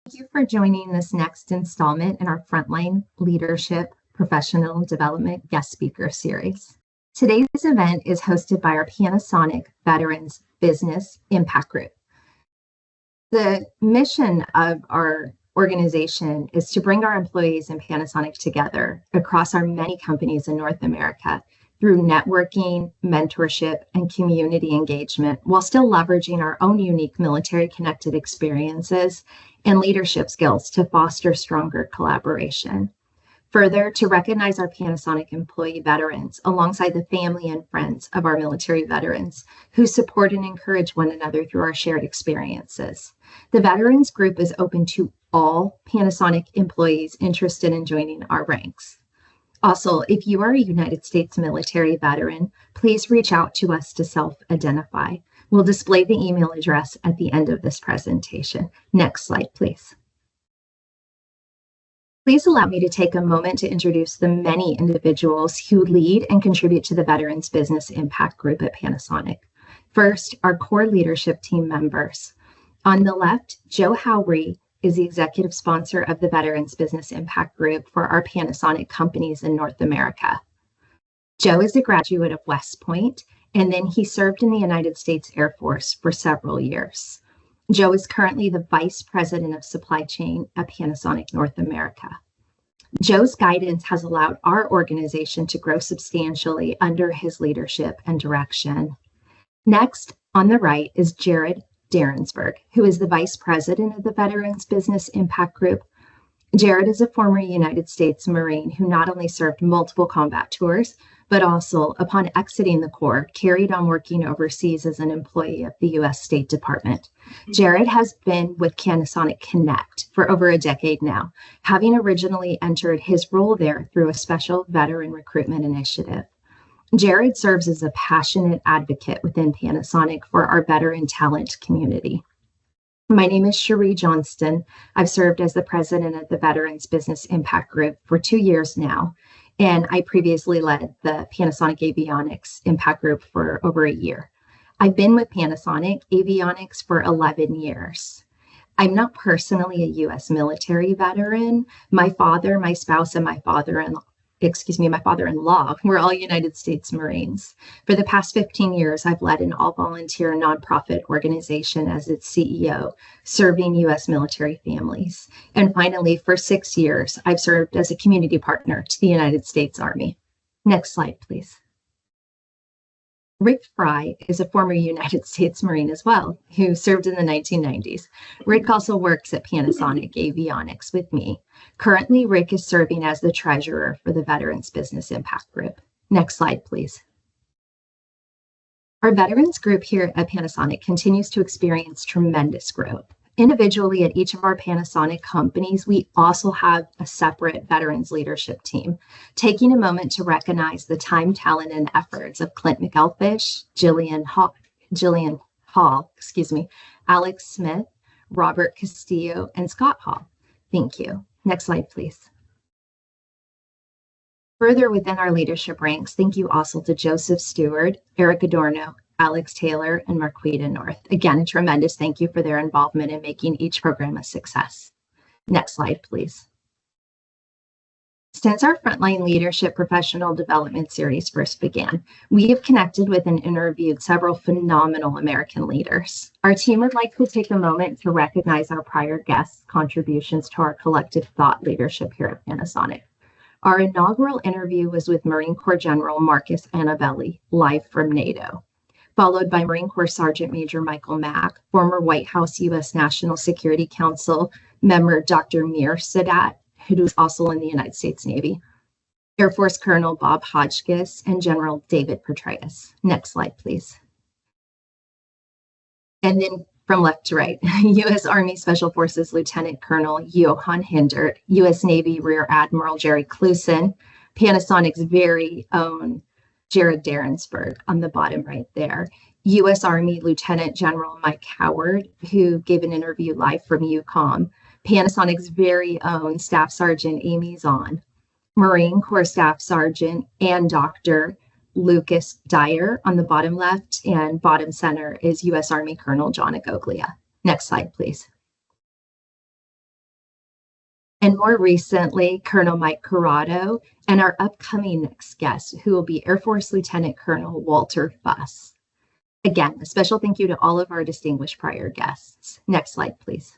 Thank you for joining this next installment in our Frontline Leadership Professional Development Guest Speaker Series. Today's event is hosted by our Panasonic Veterans Business Impact Group. The mission of our organization is to bring our employees and Panasonic together across our many companies in North America through networking, mentorship, and community engagement, while still leveraging our own unique military-connected experiences and leadership skills to foster stronger collaboration. Further, to recognize our Panasonic employee veterans alongside the family and friends of our military veterans who support and encourage one another through our shared experiences. The Veterans Group is open to all Panasonic employees interested in joining our ranks. Also, if you are a United States military veteran, please reach out to us to self-identify. We'll display the email address at the end of this presentation. Next slide, please. Please allow me to take a moment to introduce the many individuals who lead and contribute to the Veterans Business Impact Group at Panasonic. First, our core leadership team members. On the left, Joe Howry is the executive sponsor of the Veterans Business Impact Group for our Panasonic companies in North America. Joe is a graduate of West Point, and then he served in the United States Air Force for several years. Joe is currently the Vice President of Supply Chain at Panasonic North America. Joe's guidance has allowed our organization to grow substantially under his leadership and direction. Next, on the right, is Jared Derensberg, who is the Vice President of the Veterans Business Impact Group. Jared is a former United States Marine who not only served multiple combat tours, but also, upon exiting the Corps, carried on working overseas as an employee of the U.S. State Department. Jared has been with Panasonic Connect for over a decade now, having originally entered his role there through a special veteran recruitment initiative. Jared serves as a passionate advocate within Panasonic for our veteran talent community. My name is Chérie Johnston. I've served as the president of the Veterans Business Impact Group for 2 years now, and I previously led the Panasonic Avionics Impact Group for over a year. I've been with Panasonic Avionics for 11 years. I'm not personally a U.S. military veteran. My father, my spouse, and my father-in-law were all United States Marines. For the past 15 years, I've led an all-volunteer nonprofit organization as its CEO, serving U.S. military families. And finally, for 6 years, I've served as a community partner to the United States Army. Next slide, please. Rick Fry is a former United States Marine as well, who served in the 1990s. Rick also works at Panasonic Avionics with me. Currently, Rick is serving as the treasurer for the Veterans Business Impact Group. Next slide, please. Our Veterans Group here at Panasonic continues to experience tremendous growth. Individually at each of our Panasonic companies, we also have a separate veterans leadership team, taking a moment to recognize the time, talent, and efforts of Clint McElfish, Jillian Hall, Alex Smith, Robert Castillo, and Scott Hall. Thank you. Next slide, please. Further within our leadership ranks, thank you also to Joseph Stewart, Eric Adorno, Alex Taylor, and Marquita North. Again, a tremendous thank you for their involvement in making each program a success. Next slide, please. Since our Frontline Leadership Professional Development Series first began, we have connected with and interviewed several phenomenal American leaders. Our team would like to take a moment to recognize our prior guests' contributions to our collective thought leadership here at Panasonic. Our inaugural interview was with Marine Corps General Marcus Annabelli, live from NATO, followed by Marine Corps Sergeant Major Michael Mack, former White House U.S. National Security Council member Dr. Mir Sadat, who was also in the United States Navy, Air Force Colonel Bob Hotchkiss, and General David Petraeus. Next slide, please. And then from left to right, U.S. Army Special Forces Lieutenant Colonel Johan Hindert, U.S. Navy Rear Admiral Jerry Clusen, Panasonic's very own Jared Derensberg on the bottom right there, U.S. Army Lieutenant General Mike Howard, who gave an interview live from UCOM, Panasonic's very own Staff Sergeant Amy Zahn, Marine Corps Staff Sergeant and Dr. Lucas Dyer on the bottom left, and bottom center is U.S. Army Colonel John Agoglia. Next slide, please. and more recently, Colonel Mike Corrado, and our upcoming next guest, who will be Air Force Lieutenant Colonel Walter Fuss. Again, a special thank you to all of our distinguished prior guests. Next slide, please.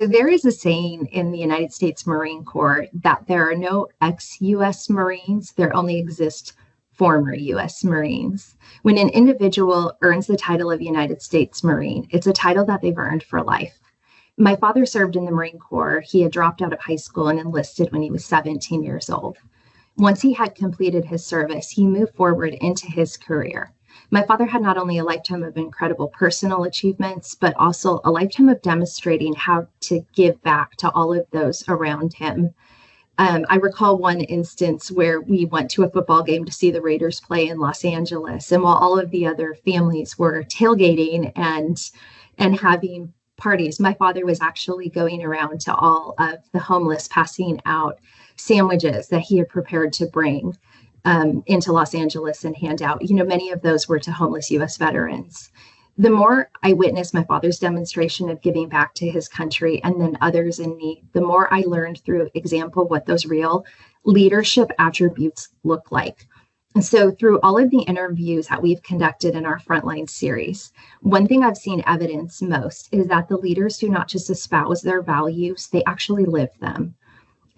There is a saying in the United States Marine Corps that there are no ex-U.S. Marines, there only exist former U.S. Marines. When an individual earns the title of United States Marine, it's a title that they've earned for life. My father served in the Marine Corps. He had dropped out of high school and enlisted when he was 17 years old. Once he had completed his service, he moved forward into his career. My father had not only a lifetime of incredible personal achievements, but also a lifetime of demonstrating how to give back to all of those around him. I recall one instance where we went to a football game to see the Raiders play in Los Angeles, and while all of the other families were tailgating and having parties, my father was actually going around to all of the homeless, passing out sandwiches that he had prepared to bring into Los Angeles and hand out. Many of those were to homeless U.S. veterans. The more I witnessed my father's demonstration of giving back to his country and then others in need, the more I learned through example what those real leadership attributes look like. And so through all of the interviews that we've conducted in our Frontline series, one thing I've seen evidence most is that the leaders do not just espouse their values, they actually live them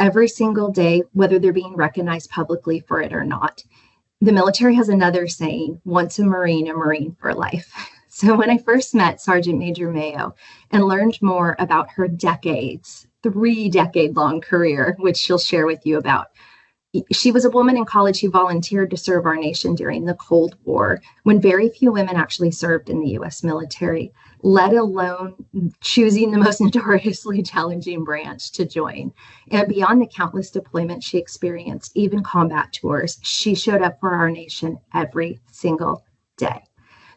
every single day, whether they're being recognized publicly for it or not. The military has another saying, once a Marine for life. So when I first met Sergeant Major Mayo and learned more about her 3-decade-long career, which she'll share with you about, she was a woman in college who volunteered to serve our nation during the Cold War, when very few women actually served in the U.S. military, let alone choosing the most notoriously challenging branch to join. And beyond the countless deployments she experienced, even combat tours, she showed up for our nation every single day.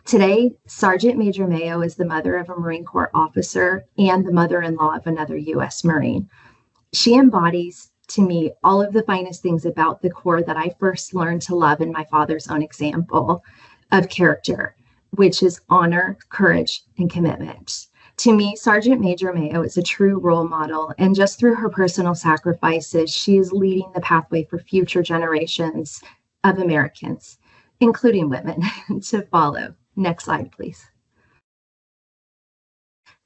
Today, Sergeant Major Mayo is the mother of a Marine Corps officer and the mother-in-law of another U.S. Marine. She embodies, to me, all of the finest things about the Corps that I first learned to love in my father's own example of character, which is honor, courage, and commitment. To me, Sergeant Major Mayo is a true role model, and just through her personal sacrifices, she is leading the pathway for future generations of Americans, including women, to follow. Next slide, please.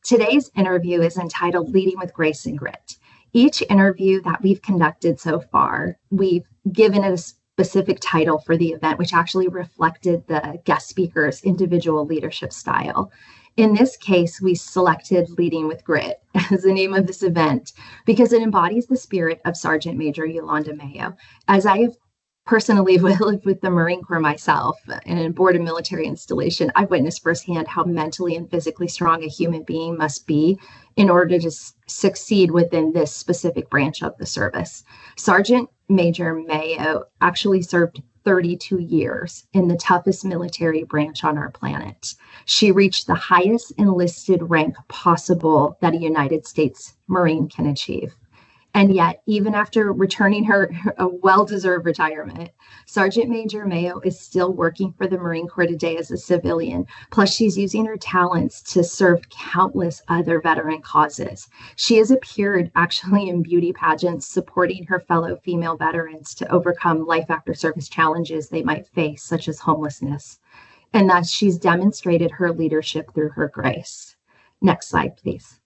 Today's interview is entitled Leading with Grace and Grit. Each interview that we've conducted so far, we've given it a specific title for the event, which actually reflected the guest speaker's individual leadership style. In this case, we selected Leading with Grit as the name of this event because it embodies the spirit of Sergeant Major Yolanda Mayo. As I have personally lived with the Marine Corps myself and aboard a military installation, I've witnessed firsthand how mentally and physically strong a human being must be in order to succeed within this specific branch of the service. Sergeant Major Mayo actually served 32 years in the toughest military branch on our planet. She reached the highest enlisted rank possible that a United States Marine can achieve. And yet, even after returning her a well-deserved retirement, Sergeant Major Mayo is still working for the Marine Corps today as a civilian. Plus, she's using her talents to serve countless other veteran causes. She has appeared actually in beauty pageants, supporting her fellow female veterans to overcome life after service challenges they might face, such as homelessness. And thus, she's demonstrated her leadership through her grace. Next slide, please.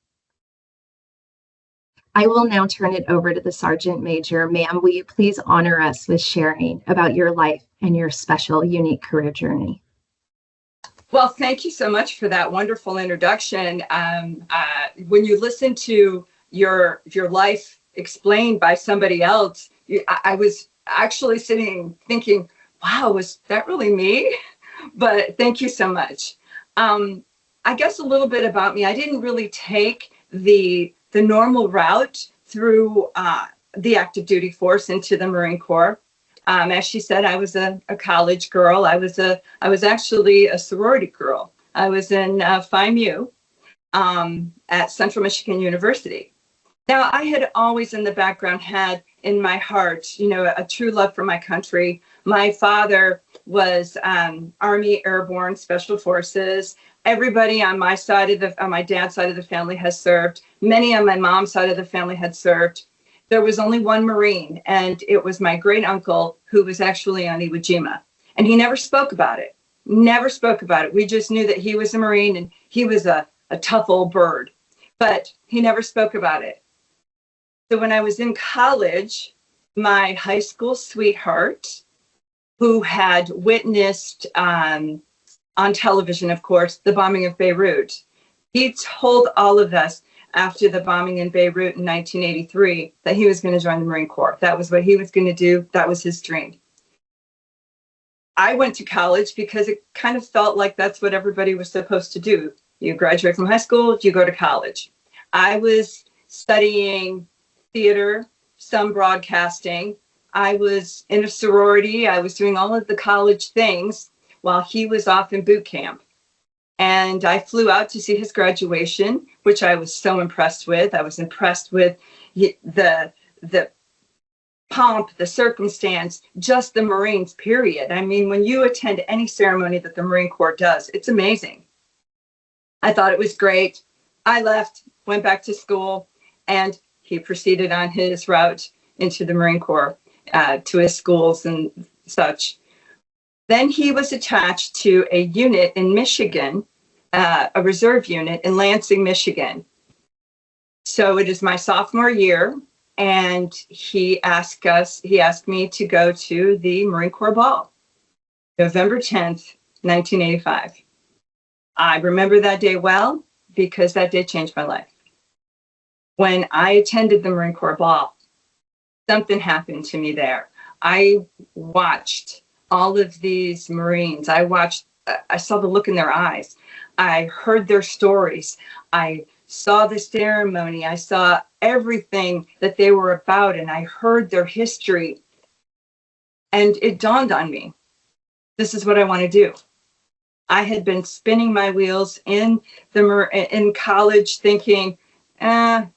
I will now turn it over to the Sergeant Major. Ma'am, will you please honor us with sharing about your life and your special, unique career journey? Well, thank you so much for that wonderful introduction. When you listen to your life explained by somebody else, I was actually sitting thinking, wow, was that really me? But thank you so much. I guess a little bit about me. I didn't really take the normal route through the active duty force into the Marine Corps. As she said, I was a college girl. I was actually a sorority girl. I was in Phi Mu at Central Michigan University. Now, I had always in the background had in my heart, a true love for my country. My father was Army Airborne Special Forces. Everybody on my side of on my dad's side of the family has served. Many on my mom's side of the family had served. There was only one Marine, and it was my great uncle who was actually on Iwo Jima. And he never spoke about it. Never spoke about it. We just knew that he was a Marine and he was a tough old bird, but he never spoke about it. So when I was in college, my high school sweetheart, who had witnessed on television, of course, the bombing of Beirut, he told all of us after the bombing in Beirut in 1983 that he was going to join the Marine Corps. That was what he was going to do. That was his dream. I went to college because it kind of felt like that's what everybody was supposed to do. You graduate from high school, you go to college. I was studying theater, some broadcasting. I was in a sorority. I was doing all of the college things while he was off in boot camp. And I flew out to see his graduation, which I was so impressed with. I was impressed with the pomp, the circumstance, just the Marines, period. I mean, when you attend any ceremony that the Marine Corps does, it's amazing. I thought it was great. I left, went back to school, and he proceeded on his route into the Marine Corps, to his schools and such. Then he was attached to a unit in Michigan, a reserve unit in Lansing, Michigan. So it is my sophomore year, and he asked me to go to the Marine Corps Ball, November 10th, 1985. I remember that day well because that day changed my life. When I attended the Marine Corps Ball, something happened to me there. I watched all of these Marines. I saw the look in their eyes. I heard their stories. I saw the ceremony. I saw everything that they were about, and I heard their history. And it dawned on me, this is what I want to do. I had been spinning my wheels in college thinking, I'm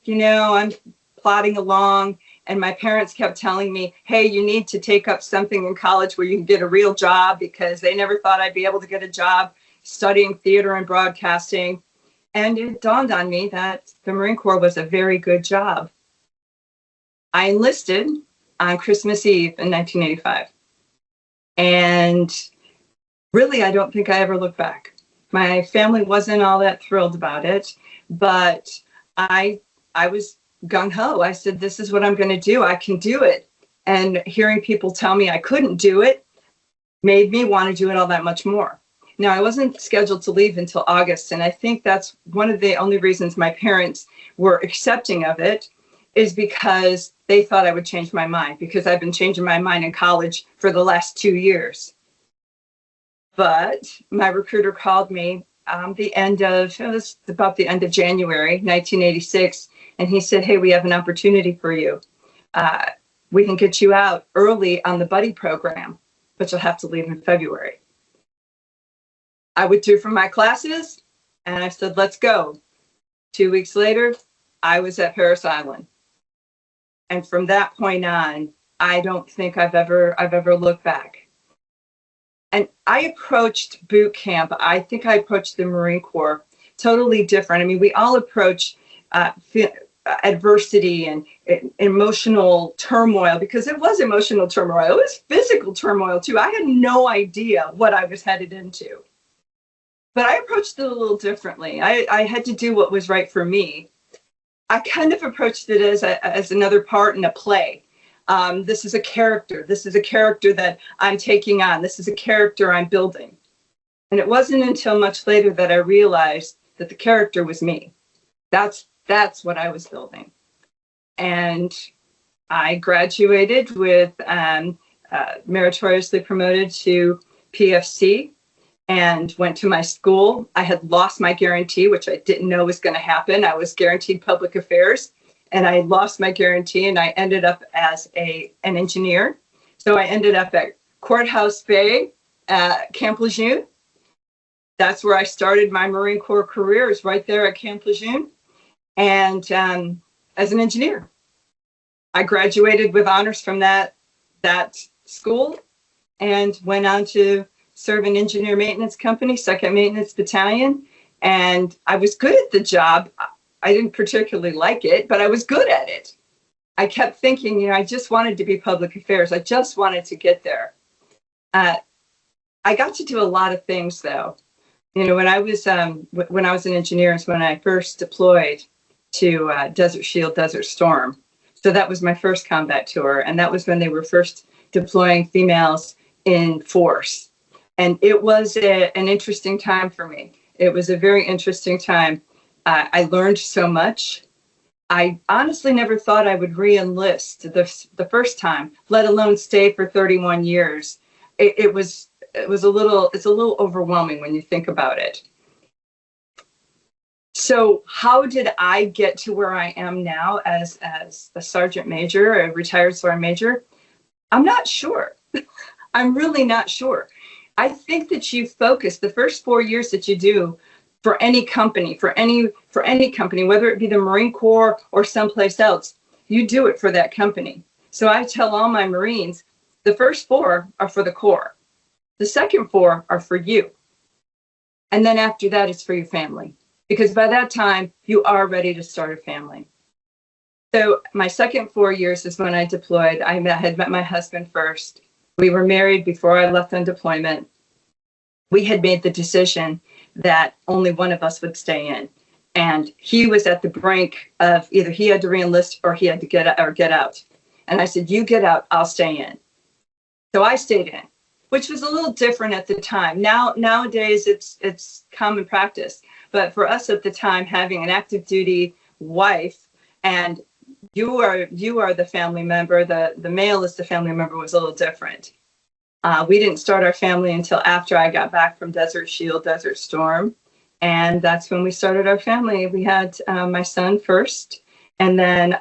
plodding along. And my parents kept telling me, hey, you need to take up something in college where you can get a real job, because they never thought I'd be able to get a job studying theater and broadcasting. And it dawned on me that the Marine Corps was a very good job. I enlisted on Christmas Eve in 1985. And really, I don't think I ever looked back. My family wasn't all that thrilled about it, but I was gung-ho. I said, this is what I'm going to do. I can do it. And hearing people tell me I couldn't do it made me want to do it all that much more. Now, I wasn't scheduled to leave until August, and I think that's one of the only reasons my parents were accepting of it, is because they thought I would change my mind, because I've been changing my mind in college for the last 2 years. But my recruiter called me about the end of January 1986, and he said, hey, we have an opportunity for you. We can get you out early on the buddy program, but you'll have to leave in February. I withdrew from my classes, and I said, let's go. 2 weeks later, I was at Parris Island. And from that point on, I don't think I've ever looked back. And I approached boot camp. I think I approached the Marine Corps totally different. I mean, we all approach adversity and emotional turmoil, because it was emotional turmoil. It was physical turmoil too. I had no idea what I was headed into. But I approached it a little differently. I had to do what was right for me. I kind of approached it as another part in a play. This is a character. This is a character that I'm taking on. This is a character I'm building. And it wasn't until much later that I realized that the character was me. That's what I was building. And I graduated with meritoriously promoted to PFC and went to my school. I had lost my guarantee, which I didn't know was going to happen. I was guaranteed public affairs, and I lost my guarantee, and I ended up as an engineer. So I ended up at Courthouse Bay at Camp Lejeune. That's where I started my Marine Corps career, is right there at Camp Lejeune, and as an engineer. I graduated with honors from that school and went on to serve an engineer maintenance company, 2nd Maintenance Battalion, And I was good at the job. I didn't particularly like it, but I was good at it. I kept thinking, I just wanted to be public affairs. I just wanted to get there. I got to do a lot of things, though. When I was an engineer, is when I first deployed to Desert Shield, Desert Storm. So that was my first combat tour, and that was when they were first deploying females in force. And it was an interesting time for me. It was a very interesting time. I learned so much. I honestly never thought I would re-enlist the first time, let alone stay for 31 years. It's a little overwhelming when you think about it. So how did I get to where I am now as a sergeant major, a retired sergeant major? I'm not sure. I'm really not sure. I think that you focus the first 4 years that you do for any company, whether it be the Marine Corps or someplace else, you do it for that company. So I tell all my Marines, the first 4 are for the Corps. The second 4 are for you. And then after that, it's for your family. Because by that time, you are ready to start a family. So my second 4 years is when I deployed. I had met my husband first. We were married before I left on deployment. We had made the decision that only one of us would stay in. And he was at the brink of either he had to re-enlist or he had to get out. And I said, you get out, I'll stay in. So I stayed in, which was a little different at the time. Nowadays, it's common practice. But for us at the time, having an active duty wife and you are the family member, the male is the family member, was a little different. We didn't start our family until after I got back from Desert Shield, Desert Storm. And that's when we started our family. We had my son first, and then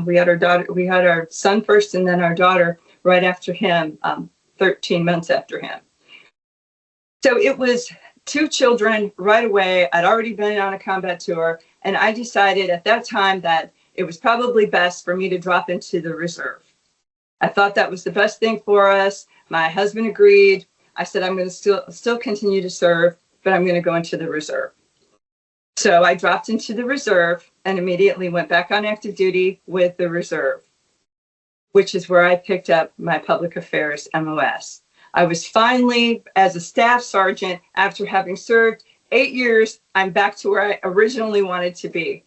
we had our daughter. We had our son first, and then our daughter right after him, 13 months after him. So it was 2 children right away. I'd already been on a combat tour, and I decided at that time that it was probably best for me to drop into the reserve. I thought that was the best thing for us. My husband agreed. I said, I'm going to still continue to serve, but I'm going to go into the reserve. So I dropped into the reserve and immediately went back on active duty with the reserve, which is where I picked up my public affairs MOS. I was finally, as a staff sergeant, after having served 8 years, I'm back to where I originally wanted to be.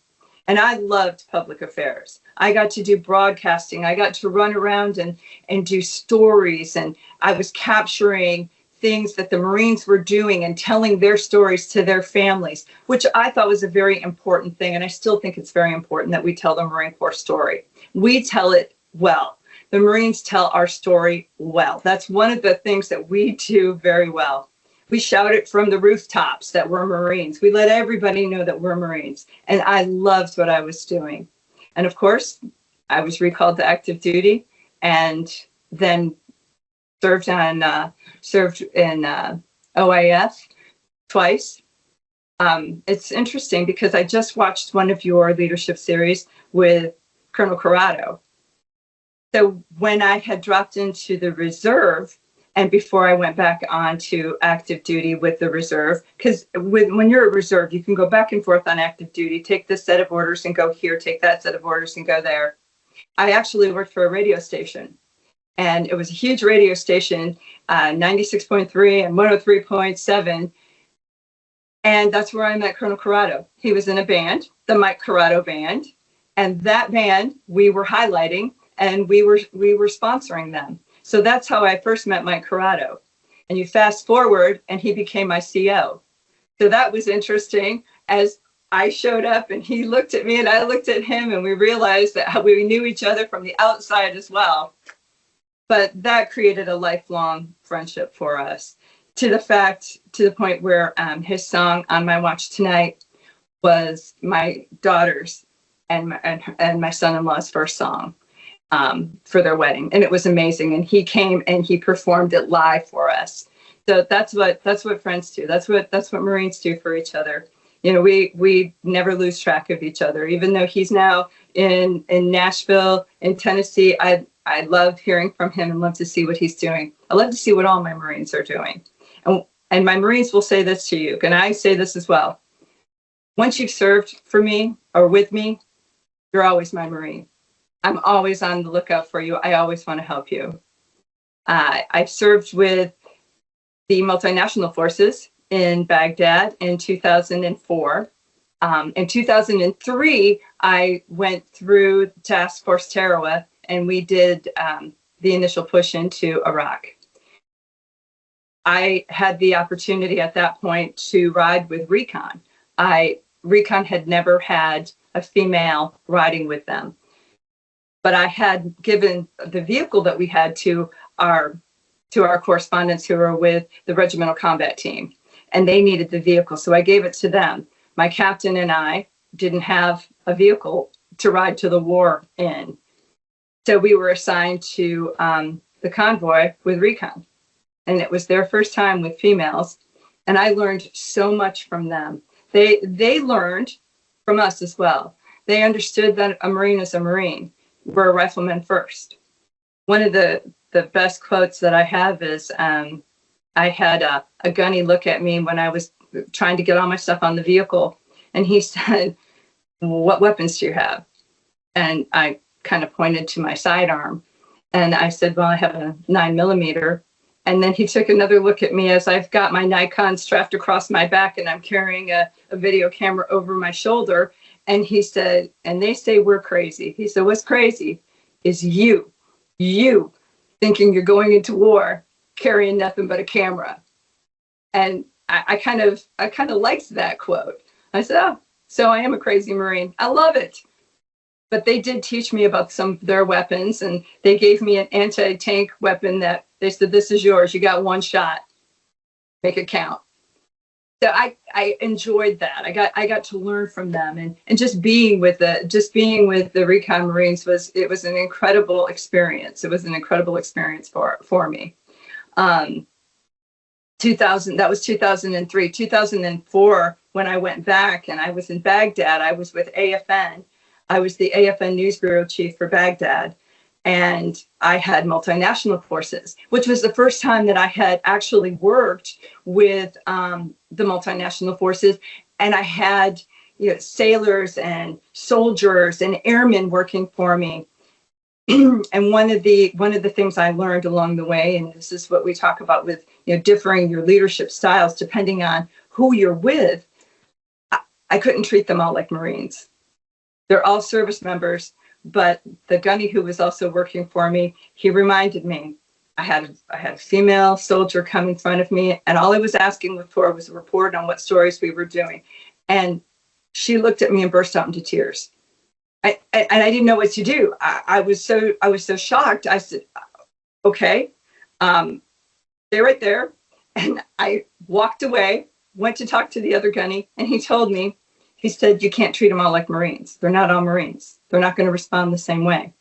And I loved public affairs. I got to do broadcasting. I got to run around and do stories. And I was capturing things that the Marines were doing and telling their stories to their families, which I thought was a very important thing. And I still think it's very important that we tell the Marine Corps story. We tell it well. The Marines tell our story well. That's one of the things that we do very well. We shout it from the rooftops that we're Marines. We let everybody know that we're Marines. And I loved what I was doing. And of course, I was recalled to active duty and then served in OIF twice. It's interesting because I just watched one of your leadership series with Colonel Corrado. So when I had dropped into the reserve, and before I went back on to active duty with the reserve, because when you're a reserve, you can go back and forth on active duty, take this set of orders and go here, take that set of orders and go there. I actually worked for a radio station, and it was a huge radio station, 96.3 and 103.7. And that's where I met Colonel Corrado. He was in a band, the Mike Corrado Band. And that band, we were highlighting, and we were sponsoring them. So that's how I first met Mike Corrado. And you fast forward, and he became my CO. So that was interesting as I showed up and he looked at me and I looked at him, and we realized that we knew each other from the outside as well. But that created a lifelong friendship for us to the point where his song On My Watch Tonight was my daughter's and my son-in-law's first song for their wedding. And it was amazing. And he came and he performed it live for us. So that's what friends do. That's what Marines do for each other. You know, we never lose track of each other, even though he's now in Nashville, in Tennessee. I love hearing from him and love to see what he's doing. I love to see what all my Marines are doing. And my Marines will say this to you, and I say this as well. once you've served for me or with me, you're always my Marine. I'm always on the lookout for you. I always want to help you. I've served with the multinational forces in Baghdad in 2004. In 2003, I went through Task Force Tarawa, and we did the initial push into Iraq. I had the opportunity at that point to ride with Recon. Recon had never had a female riding with them, but I had given the vehicle that we had to our correspondents who were with the regimental combat team, and they needed the vehicle, so I gave it to them. My captain and I didn't have a vehicle to ride to the war in, so we were assigned to the convoy with Recon, and it was their first time with females, and I learned so much from them. They learned from us as well. They understood that a Marine is a Marine. We're a rifleman first. One of the best quotes that I have is, I had a gunny look at me when I was trying to get all my stuff on the vehicle, and he said, "What weapons do you have?" And I kind of pointed to my sidearm, and I said, "Well, I have a 9mm." And then he took another look at me as I've got my Nikon strapped across my back and I'm carrying a video camera over my shoulder. And he said, "And they say we're crazy." He said, "What's crazy is you thinking you're going into war carrying nothing but a camera." And I kind of liked that quote. I said, "Oh, so I am a crazy Marine. I love it." But they did teach me about some of their weapons, and they gave me an anti-tank weapon that they said, "This is yours. You got one shot. Make it count." So I enjoyed that. I got to learn from them, and just being with the Recon Marines was an incredible experience. It was an incredible experience for me. 2003, 2004, when I went back and I was in Baghdad, I was with AFN. I was the AFN News Bureau Chief for Baghdad, and I had multinational forces, which was the first time that I had actually worked with the multinational forces. And I had, sailors and soldiers and airmen working for me. And one of the things I learned along the way, and this is what we talk about with differing your leadership styles depending on who you're with, I couldn't treat them all like Marines. They're all service members, but the gunny who was also working for me, he reminded me, I had a female soldier come in front of me, and all I was asking for was a report on what stories we were doing. And she looked at me and burst out into tears. And I didn't know what to do. I was so shocked. I said, "Okay, stay right there." And I walked away, went to talk to the other gunny, and he told me, he said, "You can't treat them all like Marines. They're not all Marines. They're not going to respond the same way."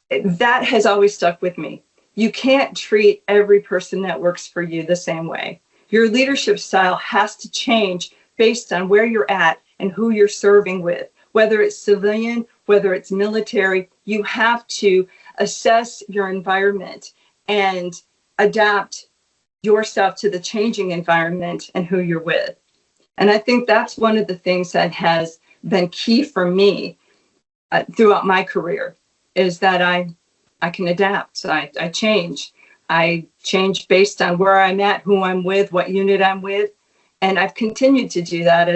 That has always stuck with me. You can't treat every person that works for you the same way. Your leadership style has to change based on where you're at and who you're serving with. Whether it's civilian, whether it's military, you have to assess your environment and adapt yourself to the changing environment and who you're with. And I think that's one of the things that has been key for me throughout my career, is that I can adapt. So I change. I change based on where I'm at, who I'm with, what unit I'm with. And I've continued to do that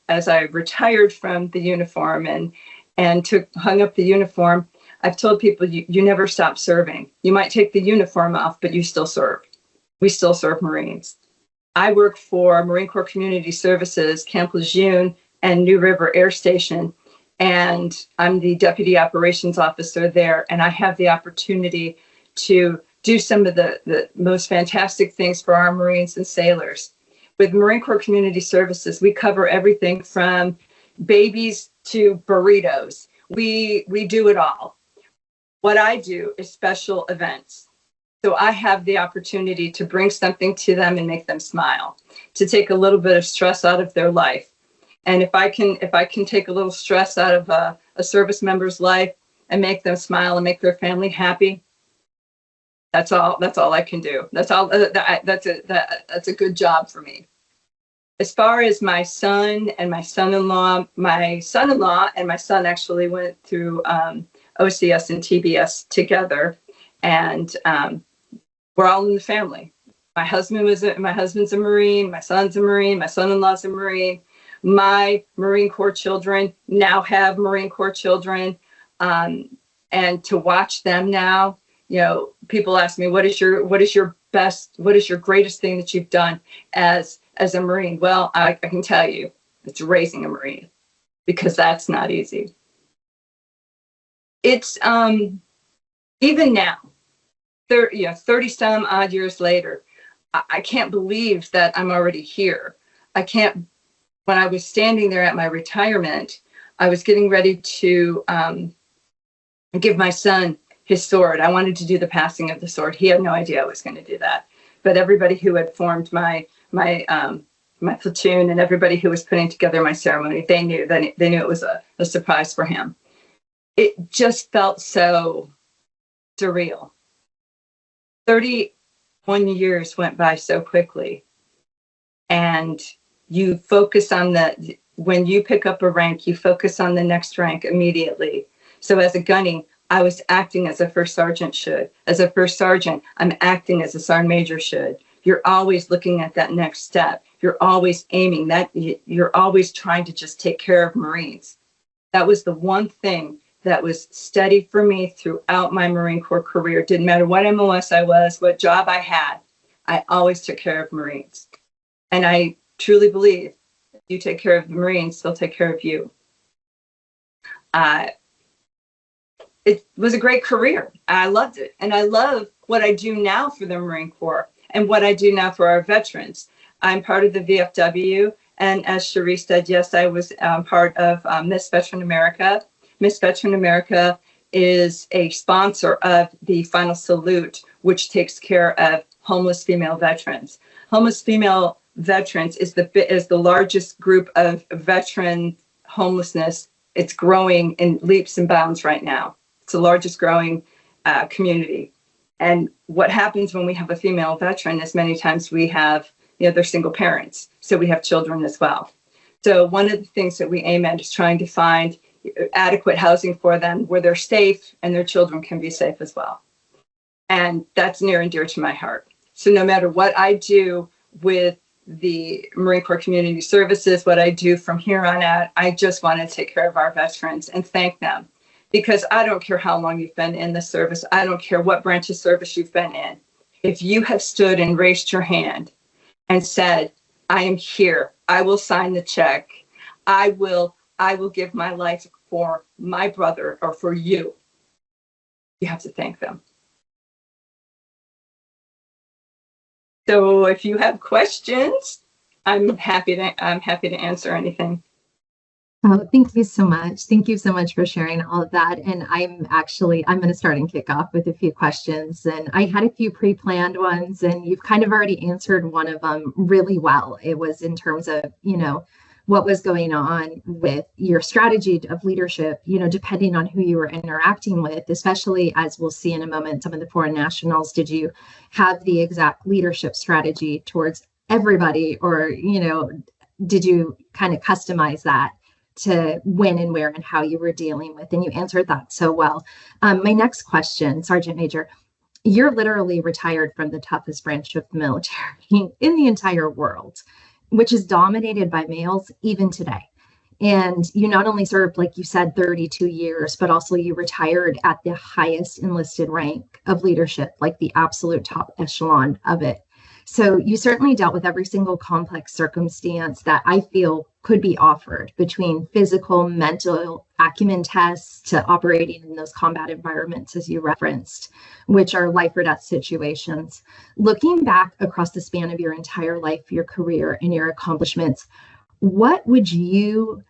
as I retired from the uniform and hung up the uniform. I've told people, you never stop serving. You might take the uniform off, but you still serve. We still serve Marines. I work for Marine Corps Community Services, Camp Lejeune and New River Air Station, and I'm the Deputy Operations Officer there, and I have the opportunity to do some of the most fantastic things for our Marines and sailors. With Marine Corps Community Services, we cover everything from babies to burritos. We do it all. What I do is special events. So I have the opportunity to bring something to them and make them smile, to take a little bit of stress out of their life. And if I can take a little stress out of a service member's life and make them smile and make their family happy, that's all I can do. That's all. That's a good job for me. as far as my son and my son-in-law and my son actually went through OCS and TBS together, and we're all in the family. My husband's a Marine, my son's a Marine, my son-in-law's a Marine. My Marine Corps children now have Marine Corps children, and to watch them now, people ask me, what is your greatest thing that you've done as a Marine? Well, I can tell you, it's raising a Marine, because that's not easy. It's even now, 30 some odd years later, I can't believe that I'm already here. When I was standing there at my retirement, I was getting ready to give my son his sword. I wanted to do the passing of the sword. He had no idea I was going to do that. But everybody who had formed my platoon and everybody who was putting together my ceremony, they knew it was a surprise for him. It just felt so surreal. 31 years went by so quickly, and you focus on when you pick up a rank, you focus on the next rank immediately. So as a gunny, I was acting as a first sergeant should. As a first sergeant, I'm acting as a sergeant major should. You're always looking at that next step. You're always aiming that. You're always trying to just take care of Marines. That was the one thing that was steady for me throughout my Marine Corps career. Didn't matter what MOS I was, what job I had, I always took care of Marines. And I truly believe if you take care of the Marines, they'll take care of you. It was a great career. I loved it. And I love what I do now for the Marine Corps and what I do now for our veterans. I'm part of the VFW. And as Chérie said, yes, I was part of Miss Veteran America. Miss Veteran America is a sponsor of the Final Salute, which takes care of homeless female veterans. Homeless female veterans is the largest group of veteran homelessness. It's growing in leaps and bounds right now. It's the largest growing community. And what happens when we have a female veteran is many times we have, they're single parents. So we have children as well. So one of the things that we aim at is trying to find adequate housing for them where they're safe and their children can be safe as well. And that's near and dear to my heart. So no matter what I do with the Marine Corps Community Services, what I do from here on out, I just want to take care of our veterans and thank them. Because I don't care how long you've been in the service. I don't care what branch of service you've been in. If you have stood and raised your hand and said, I am here, I will sign the check, I will give my life for my brother or for you, you have to thank them. So if you have questions, I'm happy to answer anything. Oh, thank you so much. Thank you so much for sharing all of that. And I'm going to start and kick off with a few questions. And I had a few pre-planned ones, and you've kind of already answered one of them really well. It was in terms of, what was going on with your strategy of leadership, depending on who you were interacting with, especially as we'll see in a moment, some of the foreign nationals. Did you have the exact leadership strategy towards everybody, or, did you kind of customize that to when and where and how you were dealing with? And you answered that so well. My next question, Sergeant Major, you're literally retired from the toughest branch of the military in the entire world, which is dominated by males even today. And you not only served, like you said, 32 years, but also you retired at the highest enlisted rank of leadership, like the absolute top echelon of it. So you certainly dealt with every single complex circumstance that I feel could be offered, between physical, mental acumen tests to operating in those combat environments, as you referenced, which are life or death situations. Looking back across the span of your entire life, your career, and your accomplishments, what would you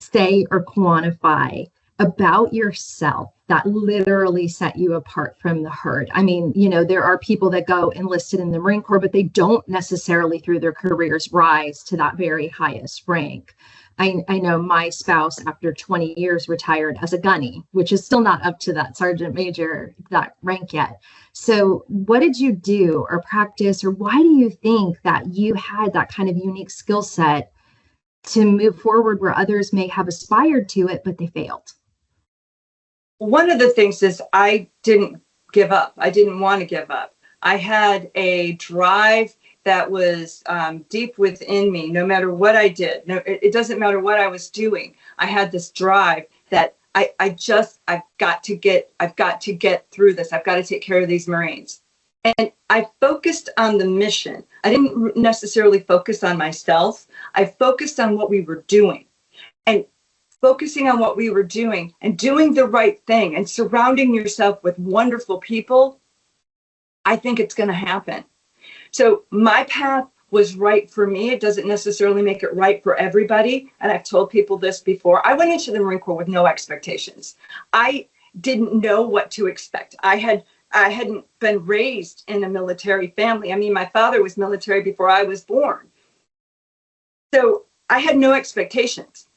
say or quantify about yourself that literally set you apart from the herd? I mean, there are people that go enlisted in the Marine Corps, but they don't necessarily through their careers rise to that very highest rank. I know my spouse, after 20 years, retired as a gunny, which is still not up to that sergeant major, that rank yet. So what did you do or practice, or why do you think that you had that kind of unique skill set to move forward where others may have aspired to it, but they failed? One of the things is I didn't give up. I didn't want to give up. I had a drive that was deep within me. No matter what I did, no, it doesn't matter what I was doing. I had this drive that I've got to get through this. I've got to take care of these Marines. And I focused on the mission. I didn't necessarily focus on myself. I focused on what we were doing, and focusing on what we were doing and doing the right thing and surrounding yourself with wonderful people. I think it's going to happen. So my path was right for me. It doesn't necessarily make it right for everybody. And I've told people this before. I went into the Marine Corps with no expectations. I didn't know what to expect. I hadn't been raised in a military family. I mean, my father was military before I was born. So I had no expectations.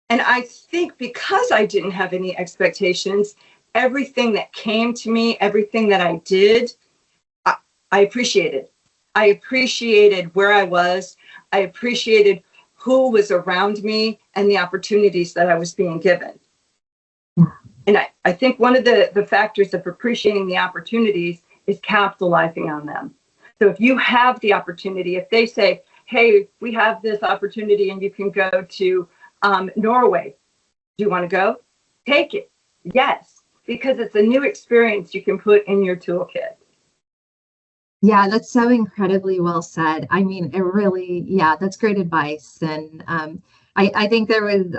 And I think because I didn't have any expectations, everything that came to me, everything that I did, I appreciated. I appreciated where I was. I appreciated who was around me and the opportunities that I was being given. And I think one of the factors of appreciating the opportunities is capitalizing on them. So if you have the opportunity, if they say, hey, we have this opportunity and you can go to Norway, do you want to go? Take it. Yes, because it's a new experience you can put in your toolkit. Yeah, that's so incredibly well said. I mean, it really, yeah, that's great advice. And I think there was,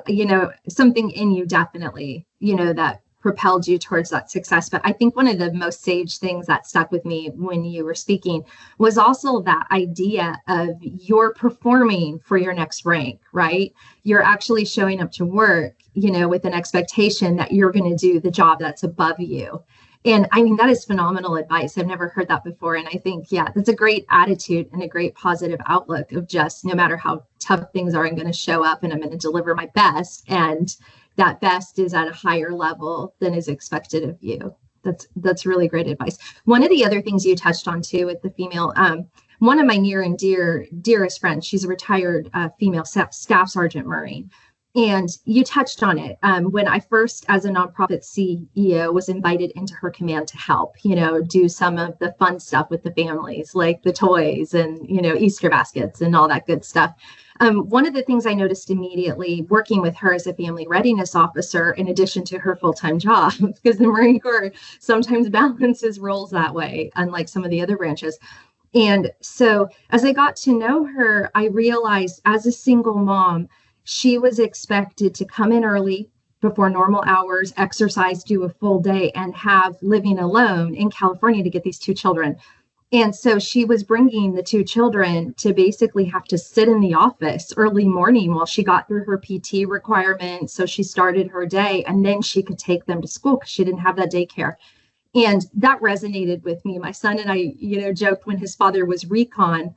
something in you definitely, that propelled you towards that success. But I think one of the most sage things that stuck with me when you were speaking was also that idea of you're performing for your next rank, right? You're actually showing up to work, with an expectation that you're going to do the job that's above you. And I mean, that is phenomenal advice. I've never heard that before. And I think, yeah, that's a great attitude and a great positive outlook of just no matter how tough things are, I'm going to show up and I'm going to deliver my best. And that best is at a higher level than is expected of you. That's really great advice. One of the other things you touched on too with the female, one of my near and dearest friends, she's a retired female staff sergeant Marine. And you touched on it. When I first, as a nonprofit CEO, was invited into her command to help, do some of the fun stuff with the families, like the toys and, Easter baskets and all that good stuff. One of the things I noticed immediately working with her as a family readiness officer, in addition to her full-time job, because the Marine Corps sometimes balances roles that way, unlike some of the other branches. And so as I got to know her, I realized as a single mom, she was expected to come in early before normal hours, exercise, do a full day, and have living alone in California to get these two children. And so she was bringing the two children to basically have to sit in the office early morning while she got through her PT requirements. So she started her day and then she could take them to school because she didn't have that daycare. And that resonated with me. My son and I, joked when his father was recon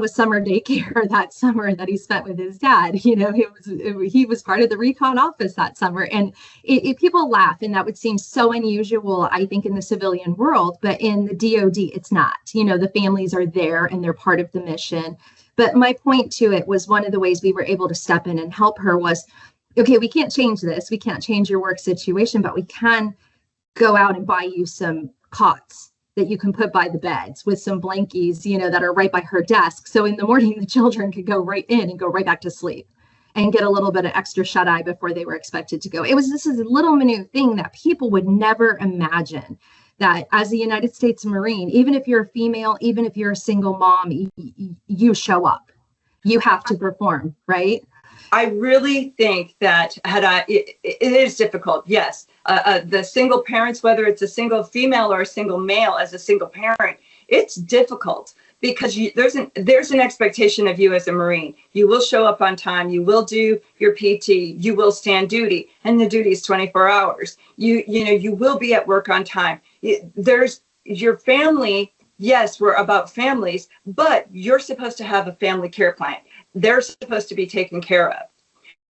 was summer daycare that summer that he spent with his dad. He was part of the recon office that summer. And people laugh, and that would seem so unusual, I think, in the civilian world, but in the DoD, it's not. The families are there and they're part of the mission. But my point to it was one of the ways we were able to step in and help her was, okay, we can't change this. We can't change your work situation, but we can go out and buy you some cots that you can put by the beds with some blankies, that are right by her desk. So in the morning, the children could go right in and go right back to sleep and get a little bit of extra shut eye before they were expected to go. This is a little minute thing that people would never imagine, that as a United States Marine, even if you're a female, even if you're a single mom, you show up, you have to perform, right? I really think that it is difficult. Yes. The single parents, whether it's a single female or a single male as a single parent, it's difficult because there's an expectation of you as a Marine. You will show up on time. You will do your PT. You will stand duty, and the duty is 24 hours. You will be at work on time. There's your family. Yes, we're about families, but you're supposed to have a family care plan. They're supposed to be taken care of.